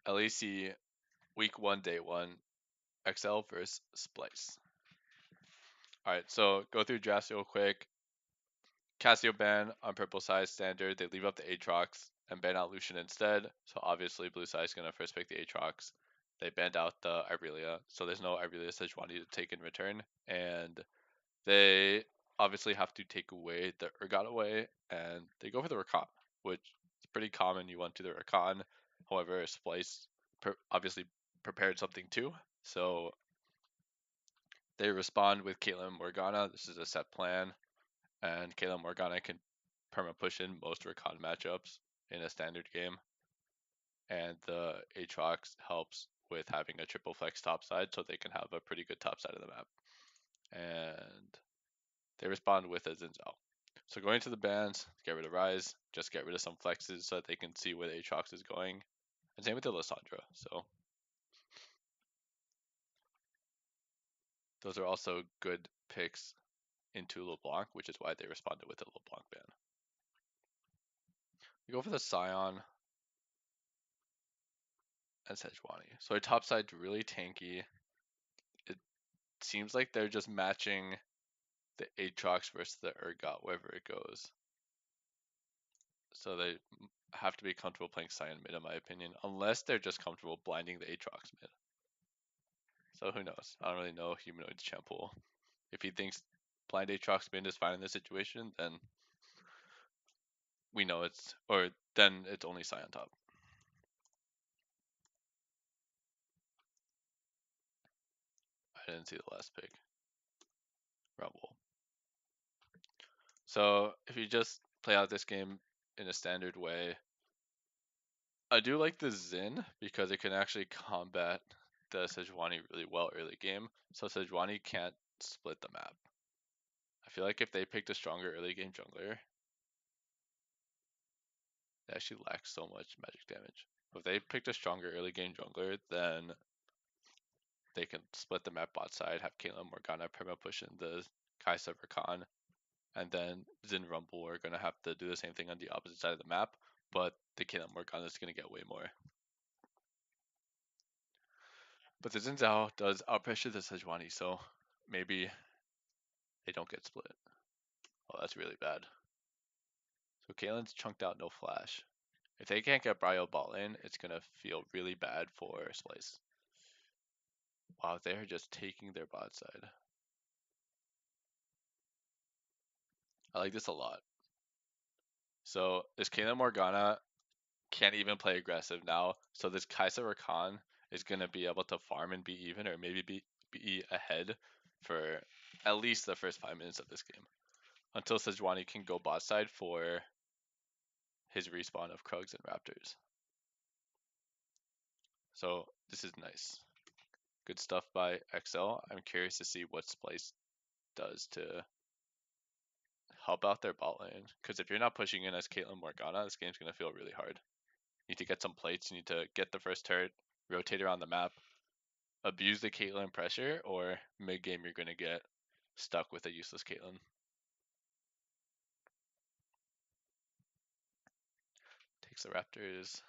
LEC Week 1, Day 1, XL versus Splice. Alright, so go through drafts real quick. Cassio ban on purple side standard. They leave up the Aatrox and ban out Lucian instead. So obviously blue side is gonna first pick the Aatrox. They banned out the Irelia, so there's no Irelia Sejuani to take in return. And they obviously have to take away the Urgot away, and they go for the Rakan, which is pretty common. You want to the Rakan. However, Splice obviously prepared something too. So they respond with Caitlyn Morgana. This is a set plan, and Caitlyn Morgana can perma push in most Rakan matchups in a standard game. And the Aatrox helps with having a triple flex top side, so they can have a pretty good top side of the map. And they respond with a Xin Zhao. So going to the bans, get rid of Rise, just get rid of some flexes so that they can see where the Aatrox is going. And same with the Lissandra. So those are also good picks into LeBlanc, which is why they responded with a LeBlanc ban. We go for the Scion and Sejuani. So our top side's really tanky. It seems like they're just matching the Aatrox versus the Urgot wherever it goes. So they have to be comfortable playing Scion mid, in my opinion, unless they're just comfortable blinding the Aatrox mid. So who knows? I don't really know Humanoid's champ pool. If he thinks blind Aatrox mid is fine in this situation, then we know then it's only Scion top. I didn't see the last pick. Rumble. So if you just play out this game in a standard way, I do like the Xin because it can actually combat the Sejuani really well early game. So Sejuani can't split the map. I feel like if they picked a stronger early game jungler, they actually lack so much magic damage. If they picked a stronger early game jungler, then they can split the map bot side, have Caitlyn Morgana perma push in the Kai'Sa Rakan, and then Xin Rumble are gonna have to do the same thing on the opposite side of the map, but the Caitlyn Morgana is gonna get way more. But the Xin Zhao does outpressure the Sejuani, so maybe they don't get split. Oh, that's really bad. So Caitlyn's chunked out, no flash. If they can't get Bryo bot lane, it's gonna feel really bad for Splice. Wow, they're just taking their bot side. I like this a lot. So this Kayla Morgana can't even play aggressive now. So this Kai'Sa Rakan is gonna be able to farm and be even, or maybe be ahead for at least the first 5 minutes of this game, until Sejuani can go bot side for his respawn of Krugs and Raptors. So this is nice. Good stuff by XL. I'm curious to see what Splice does to help out their bot lane. Because if you're not pushing in as Caitlyn Morgana, this game's going to feel really hard. You need to get some plates. You need to get the first turret, rotate around the map, abuse the Caitlyn pressure, or mid game you're going to get stuck with a useless Caitlyn. Takes the Raptors.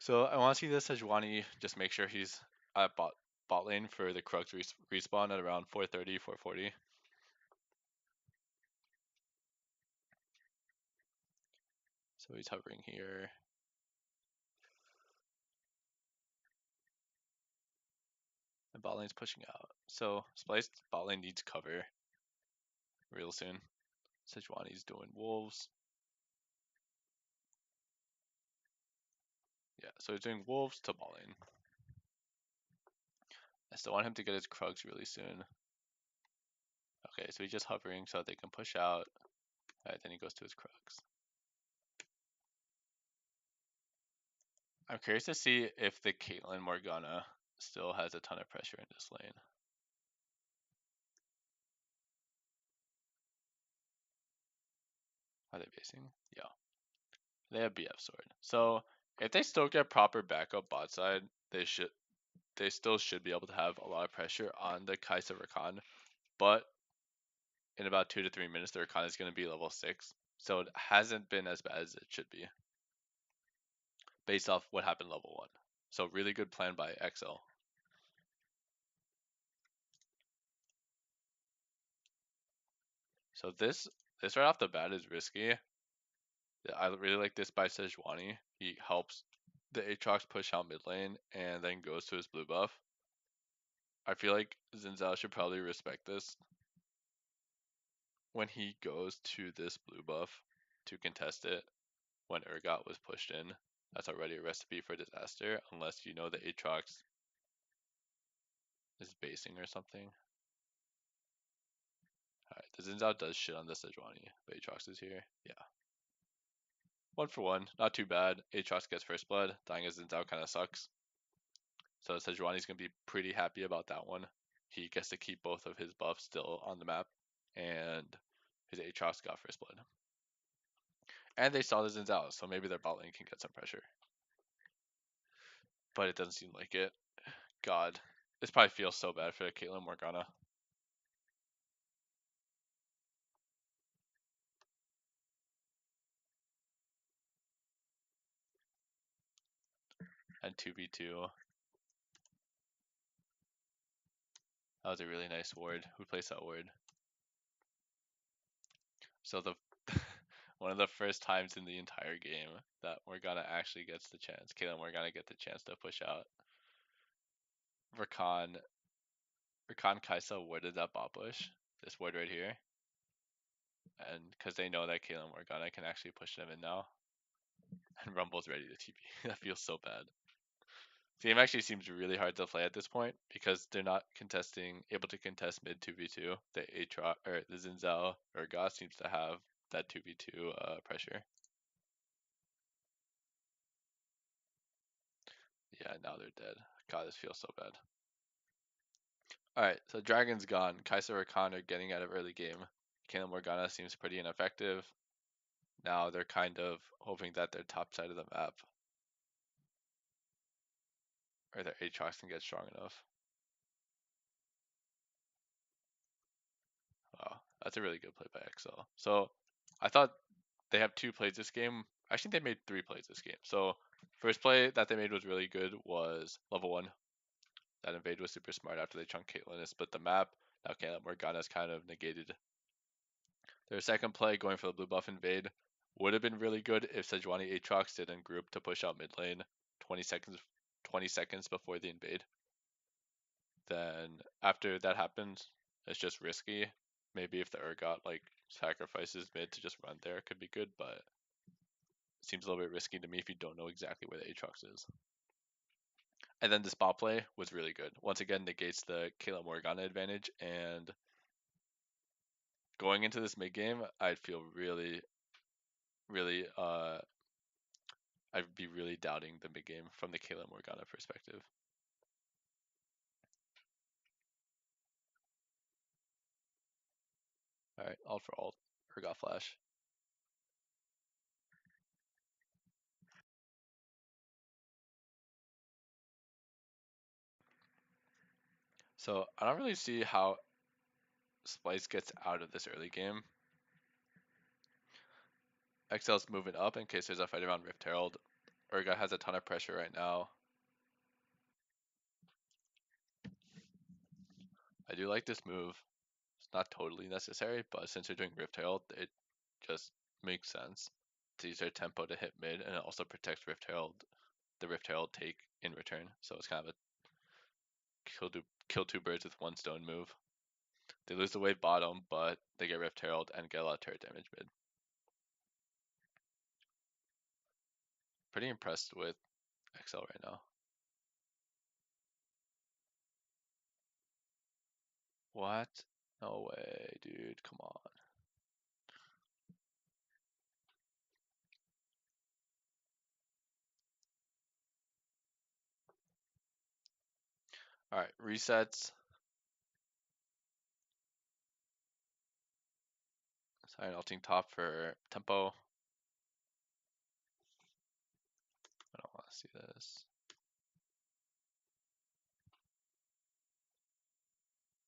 So I want to see this Sejuani just make sure he's at bot lane for the Krugs respawn at around 4:30, 4:40. So he's hovering here. And bot lane's pushing out. So Splice bot lane needs cover real soon. Sejuani's doing wolves. Yeah, so he's doing wolves to bot lane. I still want him to get his Krugs really soon. Okay, so he's just hovering so they can push out. Alright, then he goes to his Krugs. I'm curious to see if the Caitlyn Morgana still has a ton of pressure in this lane. Are they basing? Yeah. They have BF sword. So if they still get proper backup bot side, they still should be able to have a lot of pressure on the Kai'Sa Rakan. But in about 2 to 3 minutes, the Rakan is going to be level 6. So it hasn't been as bad as it should be. based off what happened level 1. So really good plan by XL. So this right off the bat is risky. I really like this by Sejuani. He helps the Aatrox push out mid lane and then goes to his blue buff. I feel like Xin Zhao should probably respect this. When he goes to this blue buff to contest it, when Urgot was pushed in, that's already a recipe for disaster, unless you know the Aatrox is basing or something. Alright, the Xin Zhao does shit on the Sejuani, but Aatrox is here. Yeah. 1 for 1, not too bad. Aatrox gets first blood, dying as Xin Zhao kind of sucks. So Sejuani's going to be pretty happy about that one. He gets to keep both of his buffs still on the map, and his Aatrox got first blood. And they saw the Xin Zhao, so maybe their bot lane can get some pressure. But it doesn't seem like it. God, this probably feels so bad for Caitlyn Morgana. And 2v2. That was a really nice ward. Who placed that ward? So the one of the first times in the entire game that Morgana actually gets the chance. Caitlyn Morgana get the chance to push out. Rakan Kaisa warded that bot push. This ward right here. And because they know that Caitlyn Morgana can actually push them in now. And Rumble's ready to TP. That feels so bad. The game actually seems really hard to play at this point because they're not able to contest mid 2v2. The Aatrox or the Xin Zhao or Goss seems to have that 2v2 pressure. Yeah, now they're dead. God, this feels so bad. Alright, so Dragon's gone. Kai'Sa Rakan are getting out of early game. Caitlyn Morgana seems pretty ineffective. Now they're kind of hoping that their top side of the map or their Aatrox can get strong enough. Wow, that's a really good play by XL. So I thought they have 2 plays this game. Actually, they made 3 plays this game. So first play that they made was really good was level 1. That invade was super smart after they chunked Caitlyn and split the map. Now Caitlyn Morgana's kind of negated. Their second play, going for the blue buff invade, would have been really good if Sejuani Aatrox didn't group to push out mid lane 20 seconds before the invade. Then after that happens, it's just risky. Maybe if the Urgot like sacrifices mid to just run there, it could be good, but it seems a little bit risky to me if you don't know exactly where the Aatrox is. And then the spot play was really good. Once again, negates the Caitlyn Morgana advantage, and going into this mid game, I'd feel really, I'd be really doubting the mid game from the Caitlyn Morgana perspective. All right, alt for alt, Urgot flash. So I don't really see how Splyce gets out of this early game. XL's moving up in case there's a fight around Rift Herald. Urgot has a ton of pressure right now. I do like this move. It's not totally necessary, but since you're doing Rift Herald, it just makes sense to use their tempo to hit mid, and it also protects the Rift Herald take in return. So it's kind of a kill 2 birds with 1 stone move. They lose the wave bottom, but they get Rift Herald and get a lot of turret damage mid. Pretty impressed with XL right now. What? No way, dude. Come on. Alright, resets. Sorry, ulting top for tempo. I don't want to see this.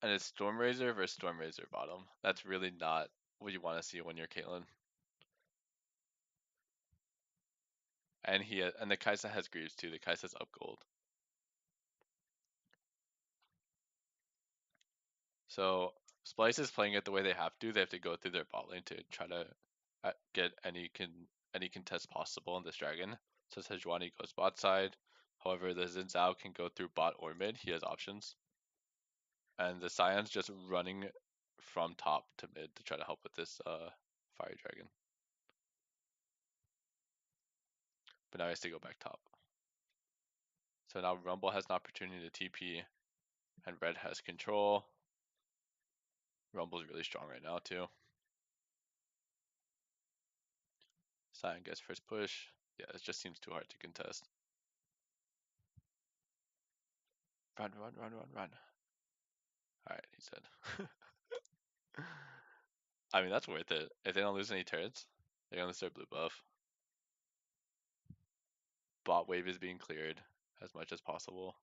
And it's Stormrazor versus Stormrazor bottom. That's really not what you want to see when you're Caitlyn. And and the Kai'Sa has Greaves too. The Kai'Sa's up gold. So Splice is playing it the way they have to. They have to go through their bot lane to try to get any contest possible in this dragon. So Sejuani goes bot side. However, the Xin Zhao can go through bot or mid. He has options. And the Cyan's just running from top to mid to try to help with this fire dragon. But now he has to go back top. So now Rumble has an opportunity to TP, and Red has control. Rumble's really strong right now too. Cyan gets first push. Yeah, it just seems too hard to contest. Run, run, run, run, run. Alright, he said. I mean, that's worth it. If they don't lose any turrets, they're gonna start blue buff. Bot wave is being cleared as much as possible.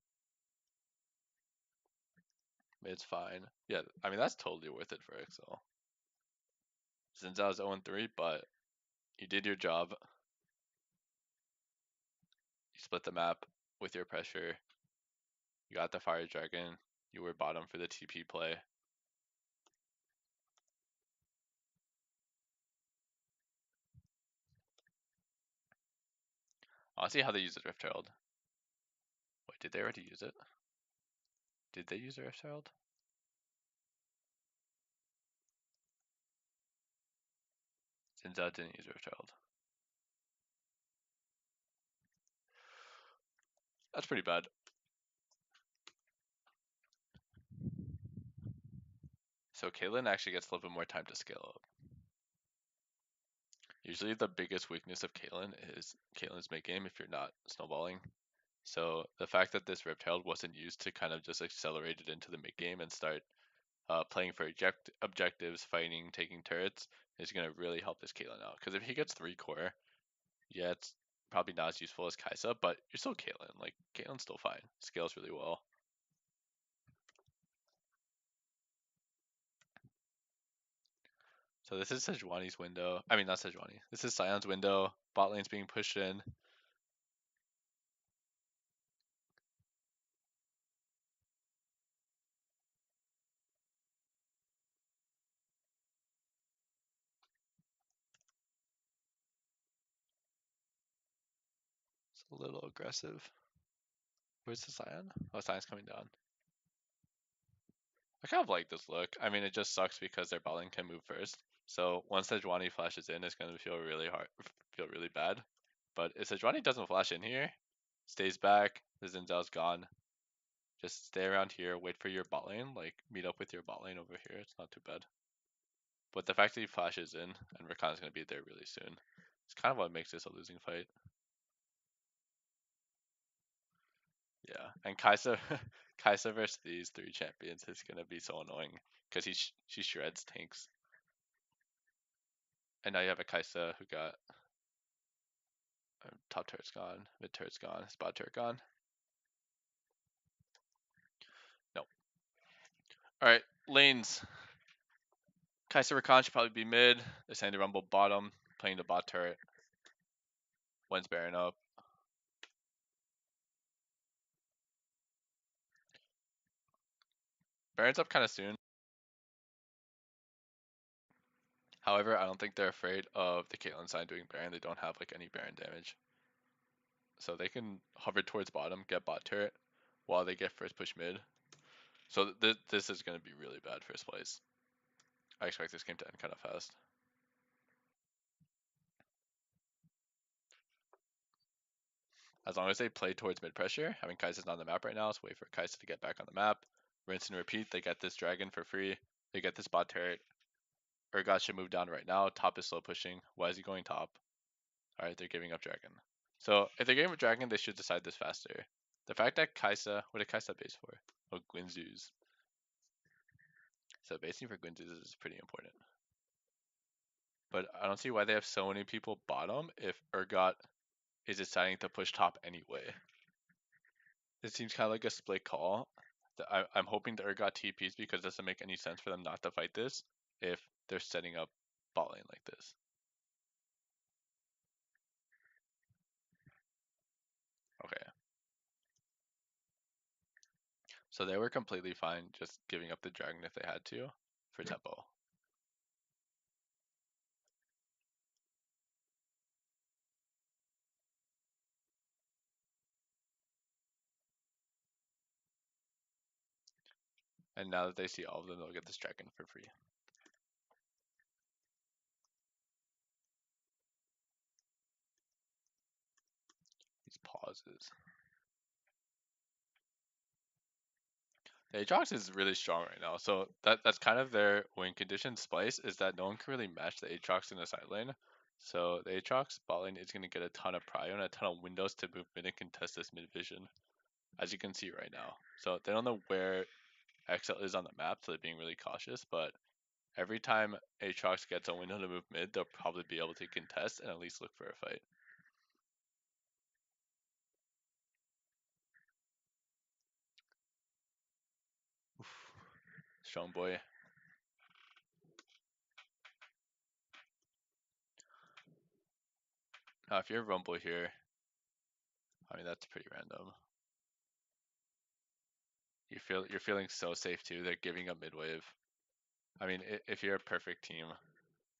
It's fine. Yeah, I mean, that's totally worth it for XL. Xin Zhao's 0-3, but you did your job. You split the map with your pressure. You got the fire dragon. You were bottom for the TP play. I want to see how they use the Rift Herald. Wait, did they already use it? Did they use the Rift Herald? Xin Zhao didn't use Rift Herald. That's pretty bad. So Caitlyn actually gets a little bit more time to scale up. Usually the biggest weakness of Caitlyn is Caitlyn's mid game if you're not snowballing. So the fact that this Rift Herald wasn't used to kind of just accelerate it into the mid game and start playing for objectives, fighting, taking turrets is going to really help this Caitlyn out. Because if he gets 3 core, yeah, it's probably not as useful as Kai'Sa, but you're still Caitlyn. Like, Caitlyn's still fine. Scales really well. So this is Sejuani's window. I mean, not Sejuani. This is Sion's window. Bot lane's being pushed in. It's a little aggressive. Where's the Sion? Oh, Sion's coming down. I kind of like this look. I mean, it just sucks because their bot lane can move first. So once Sejuani flashes in, it's going to feel really bad. But if Sejuani doesn't flash in here, stays back, the Xin Zhao's gone. Just stay around here, wait for your bot lane, like meet up with your bot lane over here. It's not too bad. But the fact that he flashes in and Rakan's going to be there really soon, it's kind of what makes this a losing fight. Yeah, and Kai'Sa, Kai'Sa versus these 3 champions is going to be so annoying because she shreds tanks. And now you have a Kai'Sa who got top turret's gone, mid turret's gone, spot turret gone. No. Alright, lanes. Kai'Sa Rakan should probably be mid. Sandy Rumble bottom, playing the bot turret. When's Baron up? Baron's up kind of soon. However, I don't think they're afraid of the Caitlyn side doing Baron. They don't have like any Baron damage. So they can hover towards bottom, get bot turret, while they get first push mid. So this is going to be really bad first place. I expect this game to end kind of fast. As long as they play towards mid pressure, having Kai'Sa's not on the map right now, so wait for Kai'Sa to get back on the map. Rinse and repeat, they get this dragon for free. They get this bot turret. Urgot should move down right now. Top is slow pushing. Why is he going top? Alright, they're giving up dragon. So if they're giving up dragon, they should decide this faster. The fact that Kai'Sa, what did Kai'Sa base for? Oh, Guinsoo's. So basing for Guinsoo's is pretty important. But I don't see why they have so many people bottom if Urgot is deciding to push top anyway. It seems kind of like a split call. I'm hoping the Urgot TPs because it doesn't make any sense for them not to fight this if they're setting up bot lane like this. So they were completely fine just giving up the dragon if they had to for tempo. And now that they see all of them, they'll get this dragon for free. These pauses. The Aatrox is really strong right now, so that's kind of their win condition. Splice is that no one can really match the Aatrox in the side lane. So the Aatrox bot lane is going to get a ton of prio and a ton of windows to move mid and contest this mid vision, as you can see right now. So they don't know where XL is on the map, so they're being really cautious. But every time Aatrox gets a window to move mid, they'll probably be able to contest and at least look for a fight. Oof. Strong boy. Now, if you're Rumble here, I mean that's pretty random. You're feeling so safe too. They're giving up mid wave. I mean, if you're a perfect team,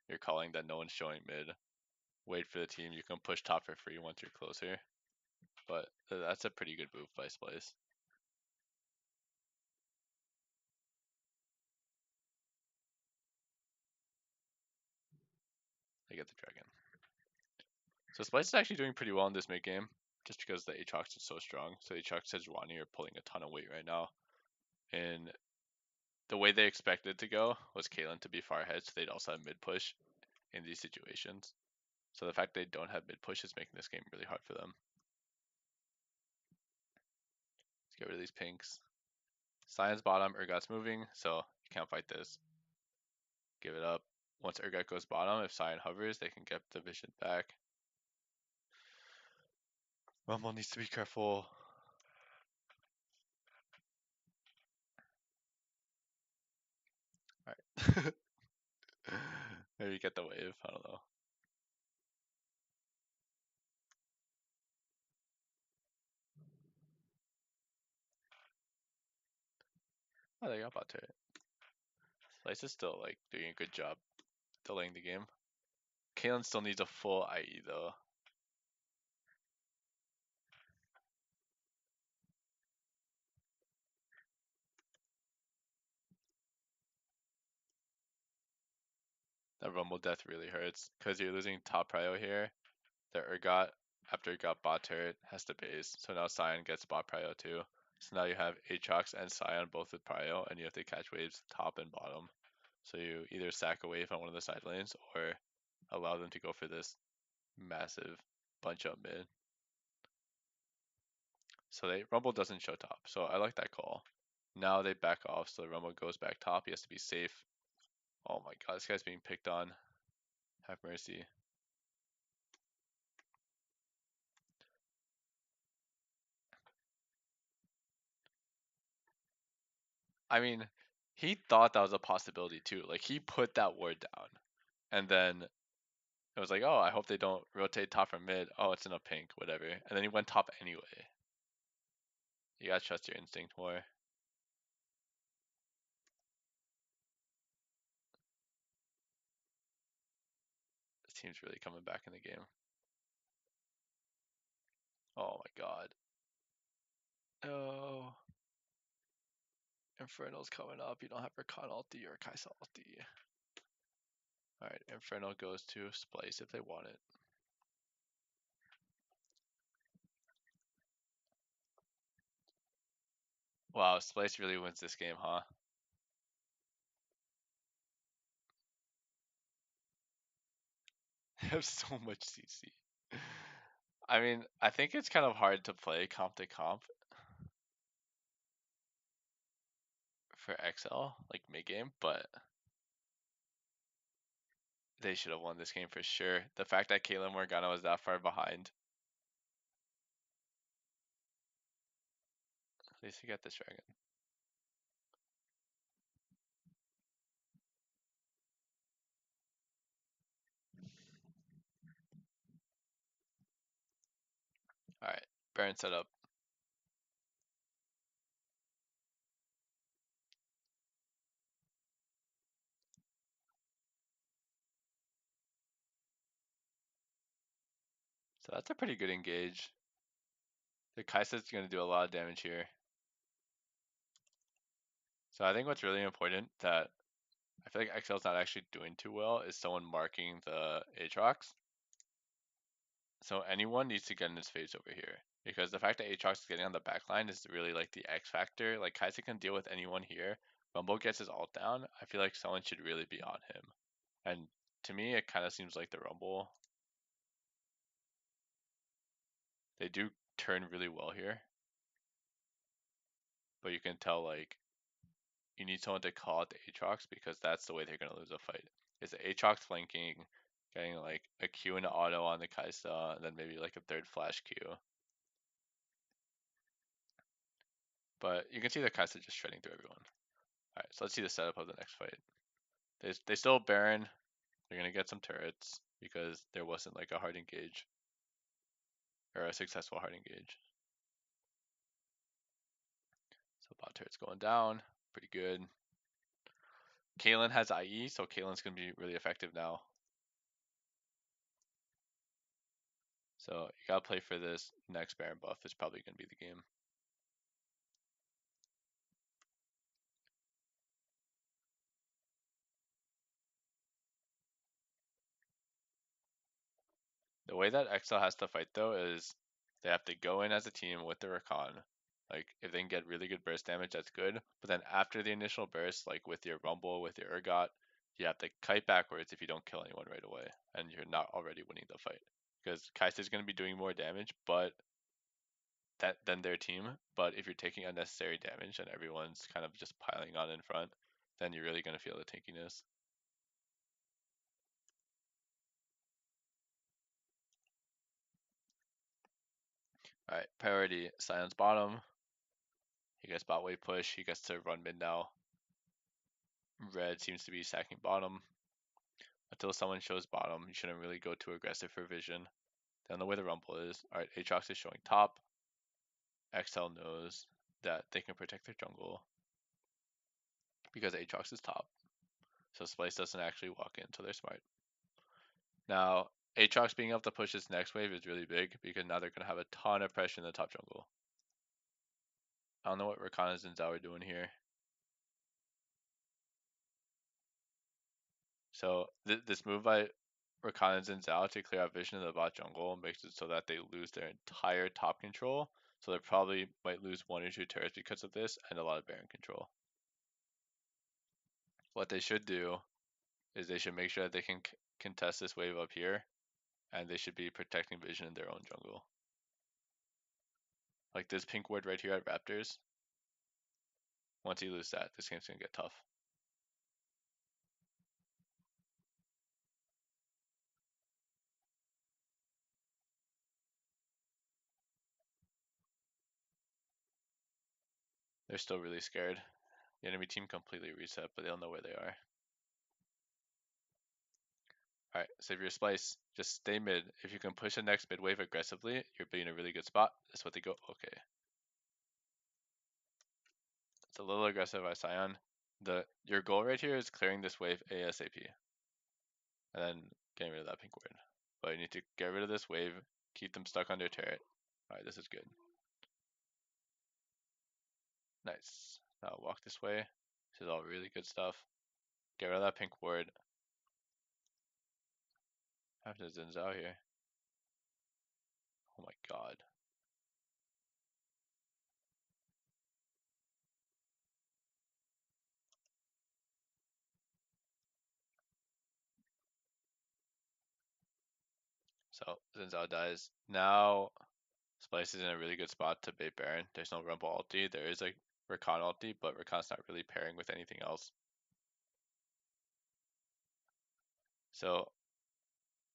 you're calling that no one's showing mid. Wait for the team. You can push top for free once you're closer. But that's a pretty good move by Splice. They get the dragon. So Splice is actually doing pretty well in this mid game, just because the Aatrox is so strong. So Aatrox and Sejuani are pulling a ton of weight right now. And the way they expected it to go was Caitlyn to be far ahead, so they'd also have mid push in these situations. So the fact they don't have mid push is making this game really hard for them. Let's get rid of these pinks. Sion's bottom, Urgot's moving, so you can't fight this. Give it up. Once Urgot goes bottom, if Sion hovers, they can get the vision back. Rumble needs to be careful. Alright. Maybe get the wave, I don't know. Oh, they got bot turret. Slice is still like doing a good job delaying the game. Caitlyn still needs a full IE though. That Rumble death really hurts because you're losing top prio here. The Urgot, after it got bot turret, has to base. So now Sion gets bot prio too. So now you have Aatrox and Sion both with prio, and you have to catch waves top and bottom. So you either sack a wave on one of the side lanes or allow them to go for this massive bunch up mid. So they Rumble doesn't show top. So I like that call. Now they back off, so Rumble goes back top. He has to be safe. Oh my god, this guy's being picked on. Have mercy. I mean, he thought that was a possibility too. Like he put that word down, and then it was like, oh, I hope they don't rotate top from mid. Oh, it's in a pink, whatever. And then he went top anyway. You gotta trust your instinct more. This team's really coming back in the game. Oh my god. Oh. Inferno's coming up. You don't have Rakan ulti or Kai'Sa ulti. Alright, Inferno goes to Splice if they want it. Wow, Splice really wins this game, huh? They have so much CC. I mean, I think it's kind of hard to play comp to comp for XL, like mid game, but they should have won this game for sure. The fact that Caitlyn Morgana was that far behind. At least you get this dragon. Alright, Baron set up. So that's a pretty good engage. The Kai'Sa's going to do a lot of damage here. So I think what's really important that I feel like Excel's not actually doing too well is someone marking the Aatrox. So anyone needs to get in his face over here. Because the fact that Aatrox is getting on the back line is really like the X factor. Like Kai'Sa can deal with anyone here. Rumble gets his ult down. I feel like someone should really be on him. And to me, it kind of seems like the Rumble. They do turn really well here. But you can tell like you need someone to call out the Aatrox because that's the way they're going to lose a fight. Is the Aatrox flanking, getting like a Q and auto on the Kai'Sa, and then maybe like a third flash Q. But you can see the Kai'Sa just shredding through everyone. Alright, so let's see the setup of the next fight. They still Baron. They're going to get some turrets because there wasn't like a hard engage. Or a successful hard engage. So bot turret's going down. Pretty good. Caitlyn has IE, so Caitlyn's going to be really effective now. So you gotta play for this next Baron buff is probably going to be the game. The way that Exile has to fight though is they have to go in as a team with the Rakan. Like if they can get really good burst damage, that's good. But then after the initial burst, like with your Rumble, with your Urgot, you have to kite backwards if you don't kill anyone right away, and you're not already winning the fight. Because Kai'Sa is going to be doing more damage, but than their team. But if you're taking unnecessary damage and everyone's kind of just piling on in front, then you're really going to feel the tankiness. Alright, priority, Sion's bottom. He gets bot wave push, he gets to run mid now. Red seems to be sacking bottom. Until someone shows bottom, you shouldn't really go too aggressive for vision. They don't know where the rumble is. Alright, Aatrox is showing top. XL knows that they can protect their jungle because Aatrox is top. So Splice doesn't actually walk in until they're smart. Now, Aatrox being able to push this next wave is really big because now they're going to have a ton of pressure in the top jungle. I don't know what Rakan and Xin Zhao are doing here. So this move by Rakan and Xin Zhao to clear out vision in the bot jungle makes it so that they lose their entire top control. So they probably might lose 1 or 2 turrets because of this and a lot of Baron control. What they should do is they should make sure that they can contest this wave up here, and they should be protecting vision in their own jungle. Like this pink ward right here at Raptors. Once you lose that, this game's gonna get tough. They're still really scared. The enemy team completely reset, but they don't know where they are. Alright, save your Splice. Just stay mid. If you can push the next mid wave aggressively, you're being in a really good spot. That's what they go. Okay. It's a little aggressive by Sion. Your goal right here is clearing this wave ASAP. And then getting rid of that pink ward. But you need to get rid of this wave, keep them stuck under turret. Alright, this is good. Nice. Now walk this way. This is all really good stuff. Get rid of that pink ward. I have to Xin Zhao here. Oh my god. So Xin Zhao dies. Now Splice is in a really good spot to bait Baron. There's no Rumble ulti. There is a Rakan ulti, but Rakan's not really pairing with anything else. So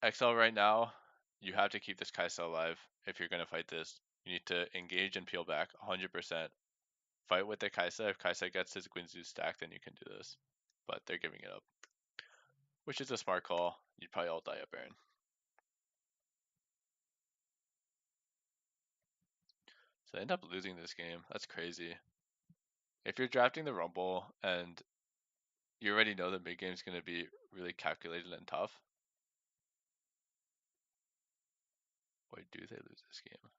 XL right now, you have to keep this Kai'Sa alive if you're gonna fight this. You need to engage and peel back 100%. Fight with the Kai'Sa. If Kai'Sa gets his Guinsoo stack, then you can do this. But they're giving it up. Which is a smart call. You'd probably all die at Baron. So they end up losing this game. That's crazy. If you're drafting the Rumble and you already know the mid game is going to be really calculated and tough, Or do they lose this game?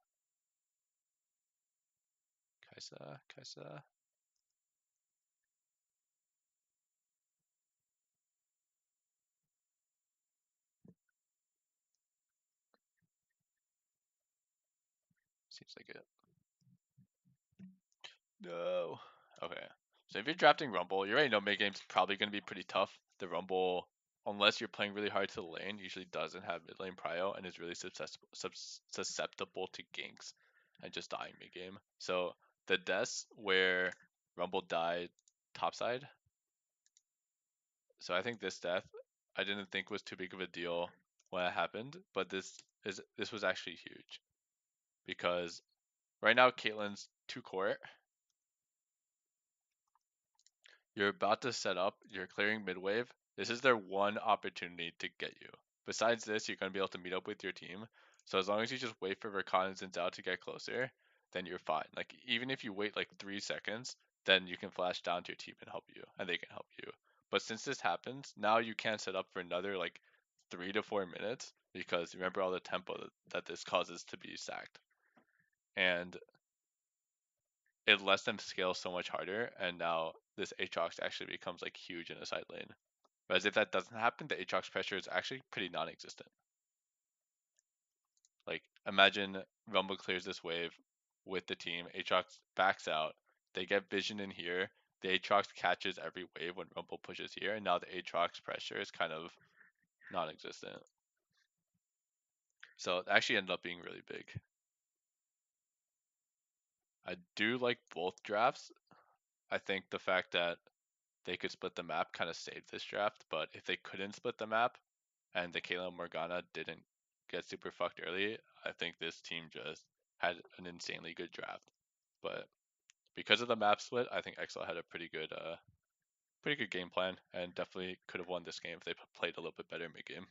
Kaisa. Seems like it. No. Okay. So if you're drafting Rumble, you already know mid game's probably going to be pretty tough. The Rumble, unless you're playing really hard to the lane, usually doesn't have mid lane prio and is really susceptible to ganks and just dying mid game. So the deaths where Rumble died topside. So I think this death I didn't think was too big of a deal when it happened, but this was actually huge because right now Caitlyn's 2 court. You're about to set up, you're clearing mid wave. This is their one opportunity to get you. Besides this, you're going to be able to meet up with your team. So as long as you just wait for reconnaissance out to get closer, then you're fine. Like even if you wait like 3 seconds, then you can flash down to your team and help you, and they can help you. But since this happens, now you can't set up for another like 3 to 4 minutes because remember all the tempo that this causes to be sacked. And it lets them scale so much harder, and now this Aatrox actually becomes like huge in a side lane. Whereas if that doesn't happen, the Aatrox pressure is actually pretty non-existent. Like imagine Rumble clears this wave with the team, Aatrox backs out, they get vision in here, the Aatrox catches every wave when Rumble pushes here, and now the Aatrox pressure is kind of non-existent. So it actually ended up being really big. I do like both drafts. I think the fact that they could split the map kind of saved this draft, but if they couldn't split the map and the Kayla Morgana didn't get super fucked early, I think this team just had an insanely good draft. But because of the map split, I think XL had a pretty good game plan and definitely could have won this game if they played a little bit better mid game.